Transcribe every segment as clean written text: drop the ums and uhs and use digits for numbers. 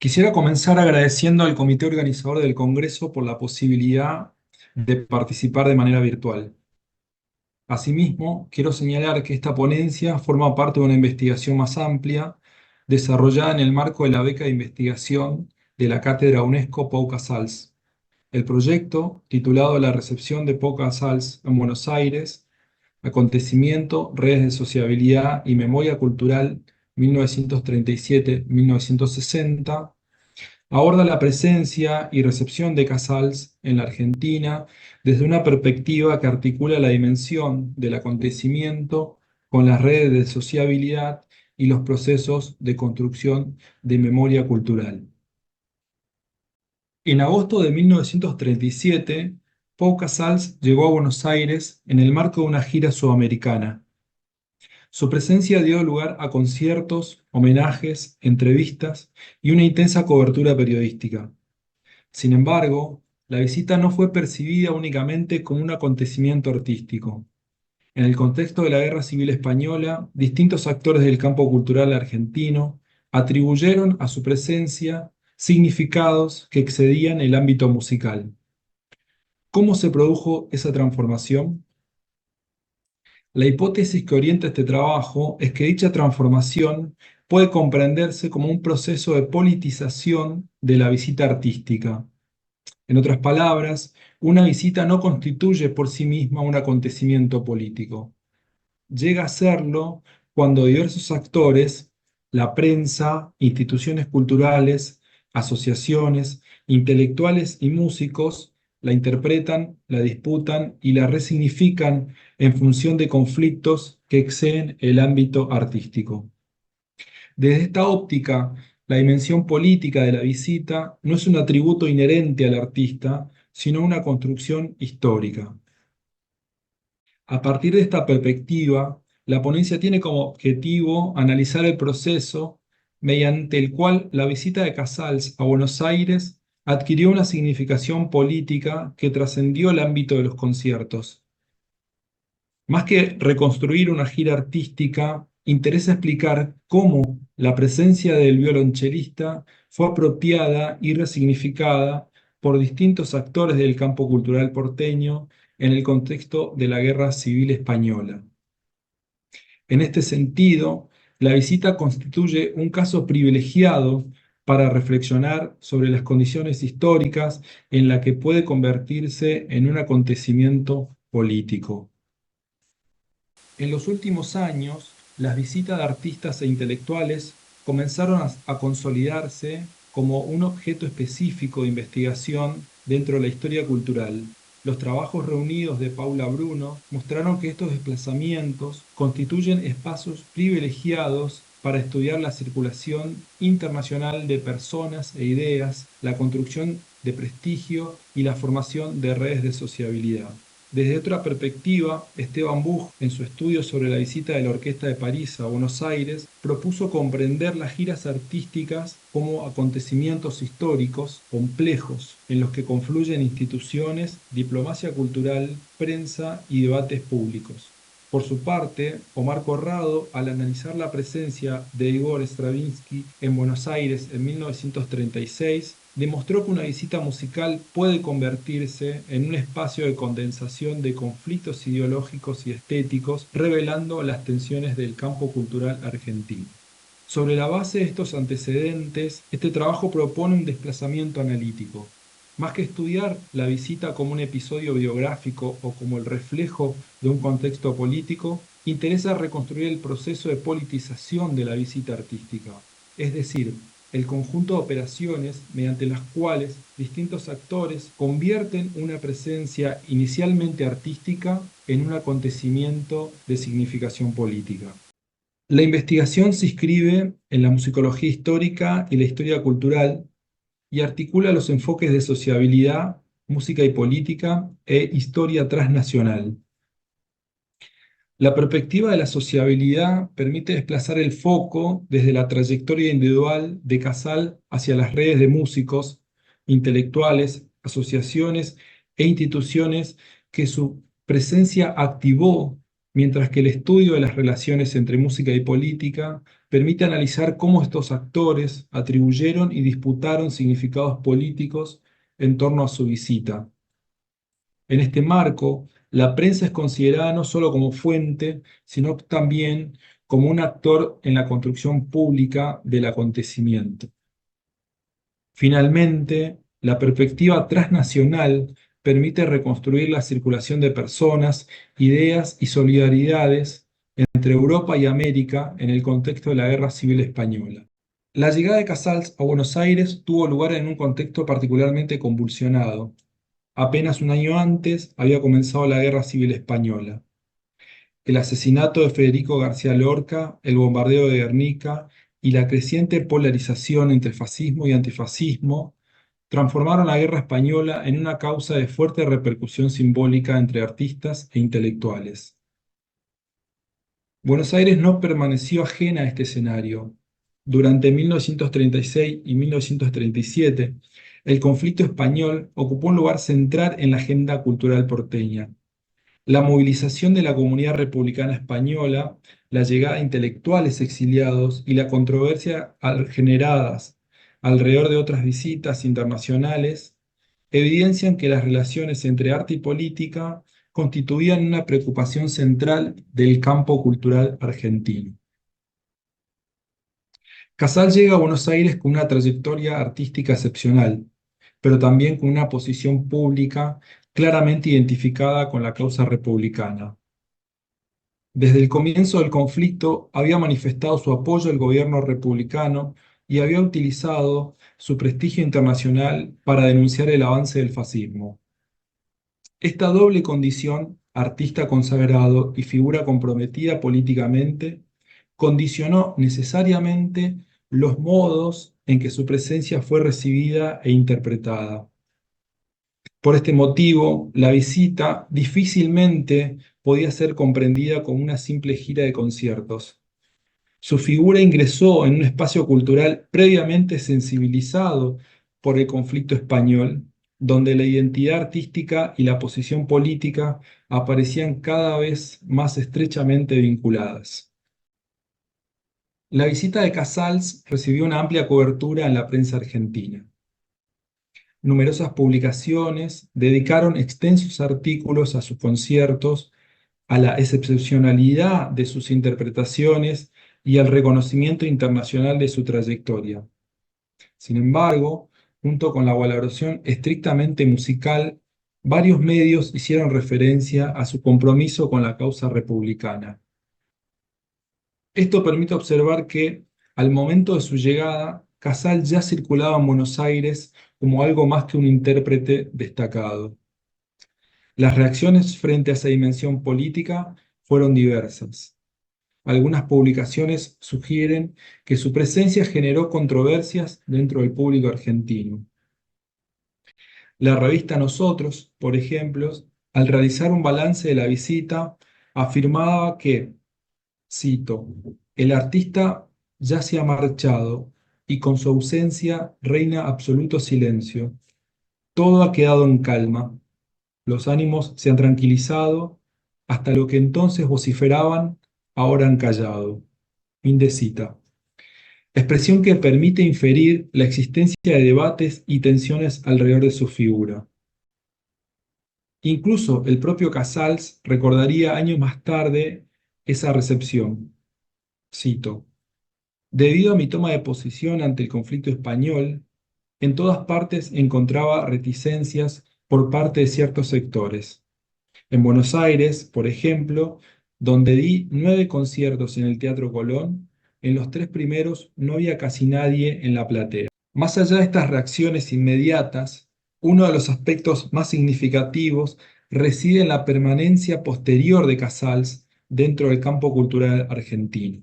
Quisiera comenzar agradeciendo al comité organizador del Congreso por la posibilidad de participar de manera virtual. Asimismo, quiero señalar que esta ponencia forma parte de una investigación más amplia desarrollada en el marco de la beca de investigación de la Cátedra UNESCO Pau Casals. El proyecto, titulado La recepción de Pau Casals en Buenos Aires, Acontecimiento, redes de sociabilidad y memoria cultural 1937-1960, aborda la presencia y recepción de Casals en la Argentina desde una perspectiva que articula la dimensión del acontecimiento con las redes de sociabilidad y los procesos de construcción de memoria cultural. En agosto de 1937, Pau Casals llegó a Buenos Aires en el marco de una gira sudamericana. Su presencia dio lugar a conciertos, homenajes, entrevistas y una intensa cobertura periodística. Sin embargo, la visita no fue percibida únicamente como un acontecimiento artístico. En el contexto de la Guerra Civil Española, distintos actores del campo cultural argentino atribuyeron a su presencia significados que excedían el ámbito musical. ¿Cómo se produjo esa transformación? La hipótesis que orienta este trabajo es que dicha transformación puede comprenderse como un proceso de politización de la visita artística. En otras palabras, una visita no constituye por sí misma un acontecimiento político. Llega a serlo cuando diversos actores, la prensa, instituciones culturales, asociaciones, intelectuales y músicos, la interpretan, la disputan y la resignifican en función de conflictos que exceden el ámbito artístico. Desde esta óptica, la dimensión política de la visita no es un atributo inherente al artista, sino una construcción histórica. A partir de esta perspectiva, la ponencia tiene como objetivo analizar el proceso mediante el cual la visita de Casals a Buenos Aires adquirió una significación política que trascendió el ámbito de los conciertos. Más que reconstruir una gira artística, interesa explicar cómo la presencia del violonchelista fue apropiada y resignificada por distintos actores del campo cultural porteño en el contexto de la Guerra Civil Española. En este sentido, la visita constituye un caso privilegiado para reflexionar sobre las condiciones históricas en las que puede convertirse en un acontecimiento político. En los últimos años, las visitas de artistas e intelectuales comenzaron a consolidarse como un objeto específico de investigación dentro de la historia cultural. Los trabajos reunidos de Paula Bruno mostraron que estos desplazamientos constituyen espacios privilegiados para estudiar la circulación internacional de personas e ideas, la construcción de prestigio y la formación de redes de sociabilidad. Desde otra perspectiva, Esteban Buch, en su estudio sobre la visita de la Orquesta de París a Buenos Aires, propuso comprender las giras artísticas como acontecimientos históricos complejos en los que confluyen instituciones, diplomacia cultural, prensa y debates públicos. Por su parte, Omar Corrado, al analizar la presencia de Igor Stravinsky en Buenos Aires en 1936, demostró que una visita musical puede convertirse en un espacio de condensación de conflictos ideológicos y estéticos, revelando las tensiones del campo cultural argentino. Sobre la base de estos antecedentes, este trabajo propone un desplazamiento analítico. Más que estudiar la visita como un episodio biográfico o como el reflejo de un contexto político, interesa reconstruir el proceso de politización de la visita artística, es decir, el conjunto de operaciones mediante las cuales distintos actores convierten una presencia inicialmente artística en un acontecimiento de significación política. La investigación se inscribe en la musicología histórica y la historia cultural y articula los enfoques de sociabilidad, música y política e historia transnacional. La perspectiva de la sociabilidad permite desplazar el foco desde la trayectoria individual de Casal hacia las redes de músicos, intelectuales, asociaciones e instituciones que su presencia activó mientras que el estudio de las relaciones entre música y política permite analizar cómo estos actores atribuyeron y disputaron significados políticos en torno a su visita. En este marco, la prensa es considerada no solo como fuente, sino también como un actor en la construcción pública del acontecimiento. Finalmente, la perspectiva transnacional permite reconstruir la circulación de personas, ideas y solidaridades entre Europa y América en el contexto de la Guerra Civil Española. La llegada de Casals a Buenos Aires tuvo lugar en un contexto particularmente convulsionado. Apenas un año antes había comenzado la Guerra Civil Española. El asesinato de Federico García Lorca, el bombardeo de Guernica y la creciente polarización entre fascismo y antifascismo transformaron la Guerra Española en una causa de fuerte repercusión simbólica entre artistas e intelectuales. Buenos Aires no permaneció ajena a este escenario. Durante 1936 y 1937, el conflicto español ocupó un lugar central en la agenda cultural porteña. La movilización de la comunidad republicana española, la llegada de intelectuales exiliados y la controversia generadas alrededor de otras visitas internacionales evidencian que las relaciones entre arte y política constituían una preocupación central del campo cultural argentino. Casal llega a Buenos Aires con una trayectoria artística excepcional, pero también con una posición pública claramente identificada con la causa republicana. Desde el comienzo del conflicto había manifestado su apoyo al gobierno republicano y había utilizado su prestigio internacional para denunciar el avance del fascismo. Esta doble condición, artista consagrado y figura comprometida políticamente, condicionó necesariamente los modos en que su presencia fue recibida e interpretada. Por este motivo, la visita difícilmente podía ser comprendida como una simple gira de conciertos. Su figura ingresó en un espacio cultural previamente sensibilizado por el conflicto español, donde la identidad artística y la posición política aparecían cada vez más estrechamente vinculadas. La visita de Casals recibió una amplia cobertura en la prensa argentina. Numerosas publicaciones dedicaron extensos artículos a sus conciertos, a la excepcionalidad de sus interpretaciones y al reconocimiento internacional de su trayectoria. Sin embargo, junto con la valoración estrictamente musical, varios medios hicieron referencia a su compromiso con la causa republicana. Esto permite observar que, al momento de su llegada, Casal ya circulaba en Buenos Aires como algo más que un intérprete destacado. Las reacciones frente a esa dimensión política fueron diversas. Algunas publicaciones sugieren que su presencia generó controversias dentro del público argentino. La revista Nosotros, por ejemplo, al realizar un balance de la visita, afirmaba que, cito, el artista ya se ha marchado y con su ausencia reina absoluto silencio. Todo ha quedado en calma. Los ánimos se han tranquilizado, hasta lo que entonces vociferaban, ahora han callado. Fin de cita. Expresión que permite inferir la existencia de debates y tensiones alrededor de su figura. Incluso el propio Casals recordaría años más tarde esa recepción. Cito, debido a mi toma de posición ante el conflicto español, en todas partes encontraba reticencias por parte de ciertos sectores. En Buenos Aires, por ejemplo, donde di 9 conciertos en el Teatro Colón, en los 3 primeros no había casi nadie en la platea. Más allá de estas reacciones inmediatas, uno de los aspectos más significativos reside en la permanencia posterior de Casals dentro del campo cultural argentino.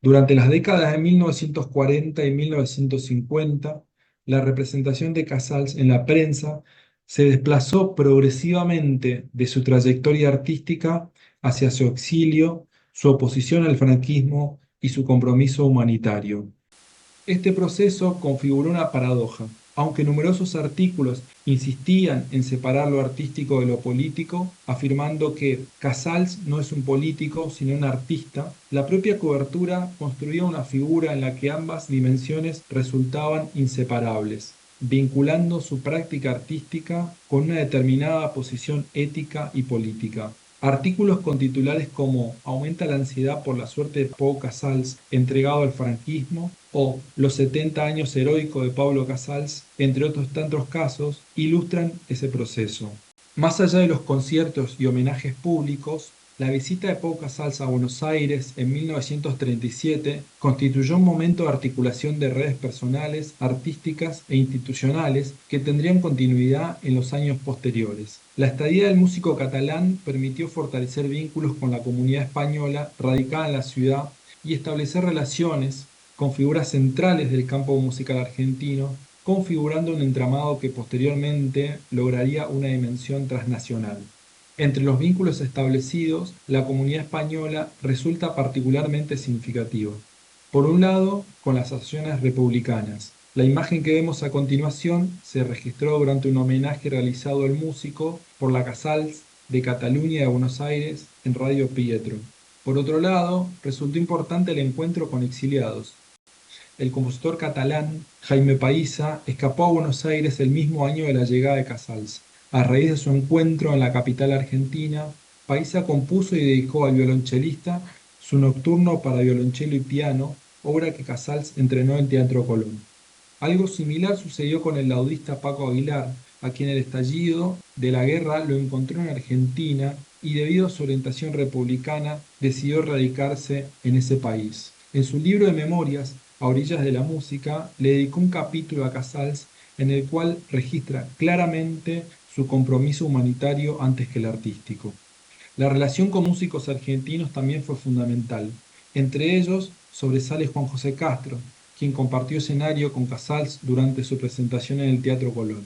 Durante las décadas de 1940 y 1950, la representación de Casals en la prensa se desplazó progresivamente de su trayectoria artística hacia su exilio, su oposición al franquismo y su compromiso humanitario. Este proceso configuró una paradoja. Aunque numerosos artículos insistían en separar lo artístico de lo político, afirmando que Casals no es un político, sino un artista, la propia cobertura construía una figura en la que ambas dimensiones resultaban inseparables, vinculando su práctica artística con una determinada posición ética y política. Artículos con titulares como "Aumenta la ansiedad por la suerte de Pau Casals entregado al franquismo" o "Los 70 años heroicos de Pablo Casals", entre otros tantos casos, ilustran ese proceso. Más allá de los conciertos y homenajes públicos, la visita de Pau Casals a Buenos Aires en 1937 constituyó un momento de articulación de redes personales, artísticas e institucionales que tendrían continuidad en los años posteriores. La estadía del músico catalán permitió fortalecer vínculos con la comunidad española radicada en la ciudad y establecer relaciones con figuras centrales del campo musical argentino, configurando un entramado que posteriormente lograría una dimensión transnacional. Entre los vínculos establecidos, la comunidad española resulta particularmente significativa. Por un lado, con las asociaciones republicanas. La imagen que vemos a continuación se registró durante un homenaje realizado al músico por la Casals de Cataluña y de Buenos Aires en Radio Pietro. Por otro lado, resultó importante el encuentro con exiliados. El compositor catalán Jaime Paiza escapó a Buenos Aires el mismo año de la llegada de Casals. A raíz de su encuentro en la capital argentina, Paiza compuso y dedicó al violonchelista su Nocturno para violonchelo y piano, obra que Casals entrenó en Teatro Colón. Algo similar sucedió con el laudista Paco Aguilar, a quien el estallido de la guerra lo encontró en Argentina y debido a su orientación republicana decidió radicarse en ese país. En su libro de memorias, A orillas de la música, le dedicó un capítulo a Casals en el cual registra claramente su compromiso humanitario antes que el artístico. La relación con músicos argentinos también fue fundamental. Entre ellos sobresale Juan José Castro, quien compartió escenario con Casals durante su presentación en el Teatro Colón.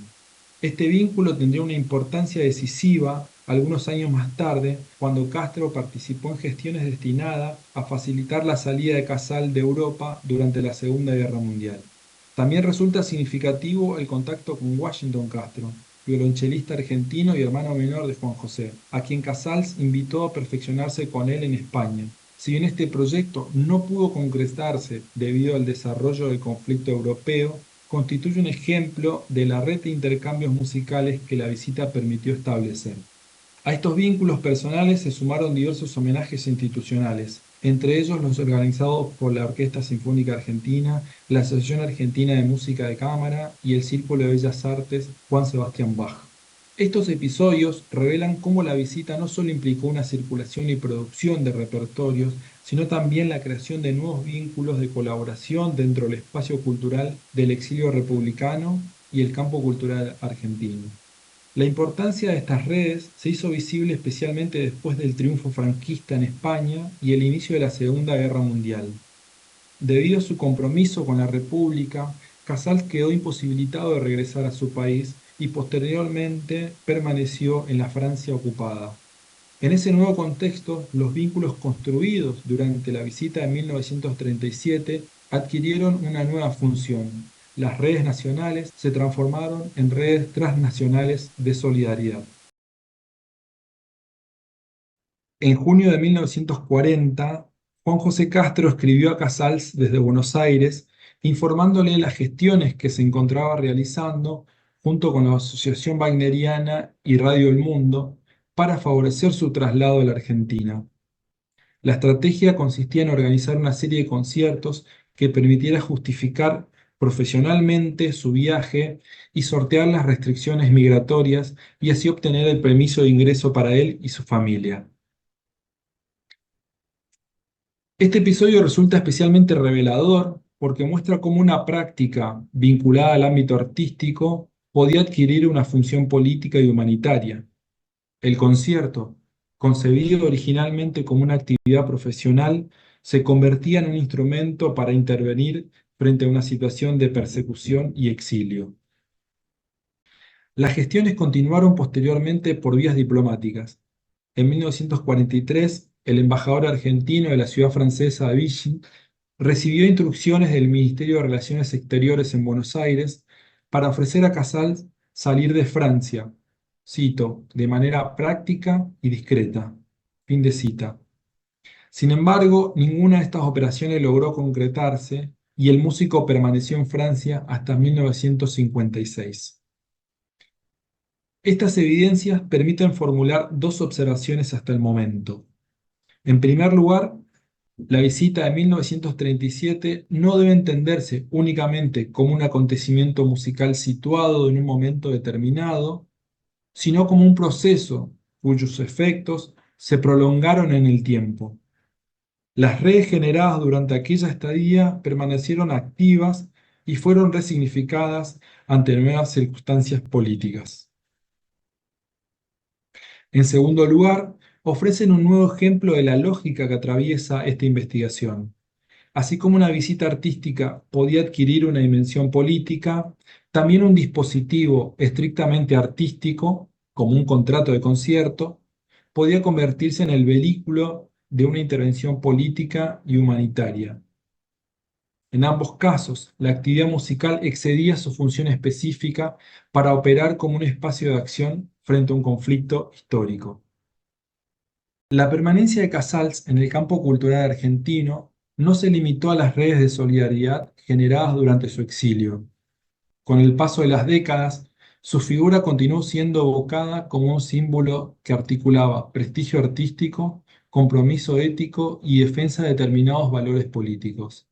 Este vínculo tendría una importancia decisiva algunos años más tarde, cuando Castro participó en gestiones destinadas a facilitar la salida de Casals de Europa durante la Segunda Guerra Mundial. También resulta significativo el contacto con Washington Castro, violonchelista argentino y hermano menor de Juan José, a quien Casals invitó a perfeccionarse con él en España. Si bien este proyecto no pudo concretarse debido al desarrollo del conflicto europeo, constituye un ejemplo de la red de intercambios musicales que la visita permitió establecer. A estos vínculos personales se sumaron diversos homenajes institucionales, entre ellos los organizados por la Orquesta Sinfónica Argentina, la Asociación Argentina de Música de Cámara y el Círculo de Bellas Artes Juan Sebastián Bach. Estos episodios revelan cómo la visita no solo implicó una circulación y producción de repertorios, sino también la creación de nuevos vínculos de colaboración dentro del espacio cultural del exilio republicano y el campo cultural argentino. La importancia de estas redes se hizo visible especialmente después del triunfo franquista en España y el inicio de la Segunda Guerra Mundial. Debido a su compromiso con la República, Casals quedó imposibilitado de regresar a su país y posteriormente permaneció en la Francia ocupada. En ese nuevo contexto, los vínculos construidos durante la visita de 1937 adquirieron una nueva función. Las redes nacionales se transformaron en redes transnacionales de solidaridad. En junio de 1940, Juan José Castro escribió a Casals desde Buenos Aires, informándole de las gestiones que se encontraba realizando junto con la Asociación Wagneriana y Radio El Mundo para favorecer su traslado a la Argentina. La estrategia consistía en organizar una serie de conciertos que permitiera justificar profesionalmente su viaje y sortear las restricciones migratorias y así obtener el permiso de ingreso para él y su familia. Este episodio resulta especialmente revelador porque muestra cómo una práctica vinculada al ámbito artístico podía adquirir una función política y humanitaria. El concierto, concebido originalmente como una actividad profesional, se convertía en un instrumento para intervenir frente a una situación de persecución y exilio. Las gestiones continuaron posteriormente por vías diplomáticas. En 1943, el embajador argentino de la ciudad francesa de Vichy recibió instrucciones del Ministerio de Relaciones Exteriores en Buenos Aires para ofrecer a Casals salir de Francia, cito, de manera práctica y discreta. Fin de cita. Sin embargo, ninguna de estas operaciones logró concretarse y el músico permaneció en Francia hasta 1956. Estas evidencias permiten formular dos observaciones hasta el momento. En primer lugar, la visita de 1937 no debe entenderse únicamente como un acontecimiento musical situado en un momento determinado, sino como un proceso cuyos efectos se prolongaron en el tiempo. Las redes generadas durante aquella estadía permanecieron activas y fueron resignificadas ante nuevas circunstancias políticas. En segundo lugar, ofrecen un nuevo ejemplo de la lógica que atraviesa esta investigación. Así como una visita artística podía adquirir una dimensión política, también un dispositivo estrictamente artístico, como un contrato de concierto, podía convertirse en el vehículo de una intervención política y humanitaria. En ambos casos, la actividad musical excedía su función específica para operar como un espacio de acción frente a un conflicto histórico. La permanencia de Casals en el campo cultural argentino no se limitó a las redes de solidaridad generadas durante su exilio. Con el paso de las décadas, su figura continuó siendo evocada como un símbolo que articulaba prestigio artístico, compromiso ético y defensa de determinados valores políticos.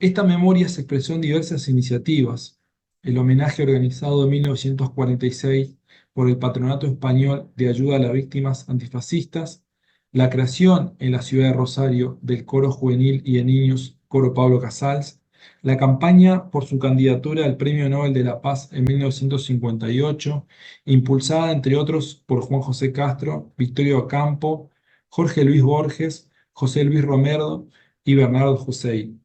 Esta memoria se expresó en diversas iniciativas: el homenaje organizado en 1946 por el Patronato Español de Ayuda a las Víctimas Antifascistas, la creación en la ciudad de Rosario del Coro Juvenil y de Niños Coro Pablo Casals, la campaña por su candidatura al Premio Nobel de la Paz en 1958, impulsada entre otros por Juan José Castro, Victorio Ocampo, Jorge Luis Borges, José Luis Romero y Bernardo Hussein,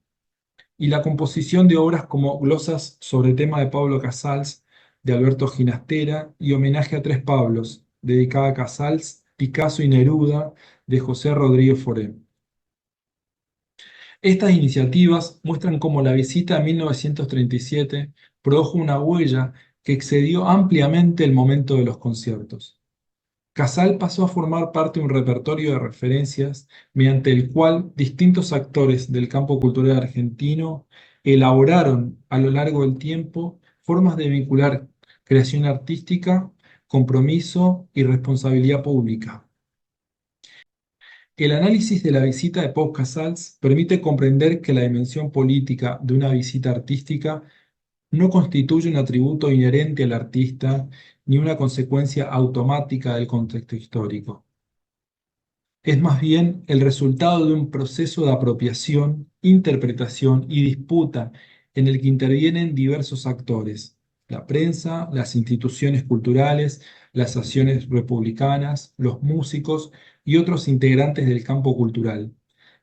y la composición de obras como Glosas sobre tema de Pablo Casals, de Alberto Ginastera, y Homenaje a Tres Pablos, dedicada a Casals, Picasso y Neruda, de José Rodríguez Foré. Estas iniciativas muestran cómo la visita de 1937 produjo una huella que excedió ampliamente el momento de los conciertos. Casal pasó a formar parte de un repertorio de referencias mediante el cual distintos actores del campo cultural argentino elaboraron a lo largo del tiempo formas de vincular creación artística, compromiso y responsabilidad pública. El análisis de la visita de Pau Casals permite comprender que la dimensión política de una visita artística no constituye un atributo inherente al artista ni una consecuencia automática del contexto histórico. Es más bien el resultado de un proceso de apropiación, interpretación y disputa en el que intervienen diversos actores: la prensa, las instituciones culturales, las acciones republicanas, los músicos y otros integrantes del campo cultural,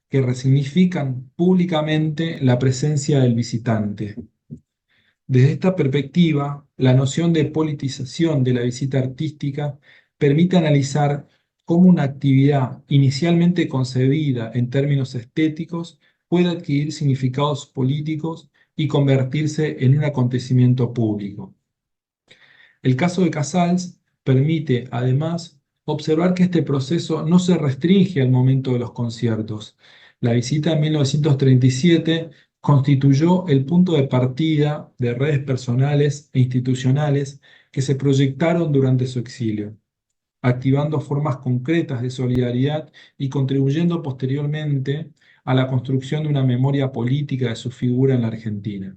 que resignifican públicamente la presencia del visitante. Desde esta perspectiva, la noción de politización de la visita artística permite analizar cómo una actividad inicialmente concebida en términos estéticos puede adquirir significados políticos y convertirse en un acontecimiento público. El caso de Casals permite, además, observar que este proceso no se restringe al momento de los conciertos. La visita en 1937 constituyó el punto de partida de redes personales e institucionales que se proyectaron durante su exilio, activando formas concretas de solidaridad y contribuyendo posteriormente a la construcción de una memoria política de su figura en la Argentina.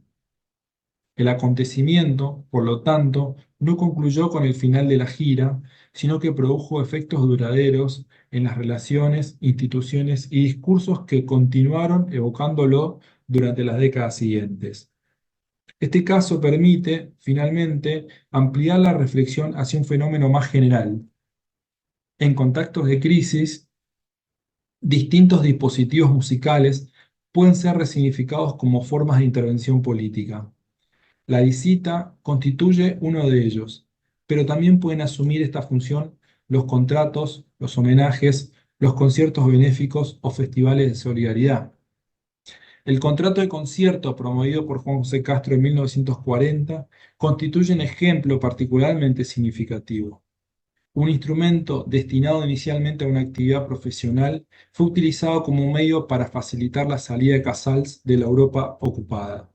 El acontecimiento, por lo tanto, no concluyó con el final de la gira, sino que produjo efectos duraderos en las relaciones, instituciones y discursos que continuaron evocándolo durante las décadas siguientes. Este caso permite, finalmente, ampliar la reflexión hacia un fenómeno más general. En contextos de crisis, distintos dispositivos musicales pueden ser resignificados como formas de intervención política. La visita constituye uno de ellos, pero también pueden asumir esta función los contratos, los homenajes, los conciertos benéficos o festivales de solidaridad. El contrato de concierto promovido por Juan José Castro en 1940 constituye un ejemplo particularmente significativo. Un instrumento destinado inicialmente a una actividad profesional fue utilizado como un medio para facilitar la salida de Casals de la Europa ocupada.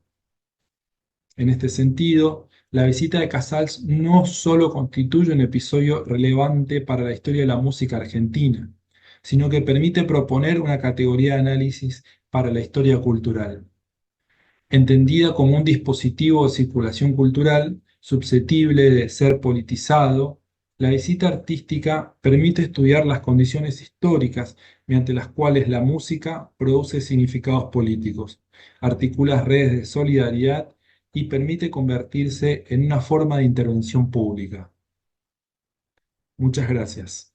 En este sentido, la visita de Casals no solo constituye un episodio relevante para la historia de la música argentina, sino que permite proponer una categoría de análisis para la historia cultural. Entendida como un dispositivo de circulación cultural susceptible de ser politizado, la visita artística permite estudiar las condiciones históricas mediante las cuales la música produce significados políticos, articula redes de solidaridad y permite convertirse en una forma de intervención pública. Muchas gracias.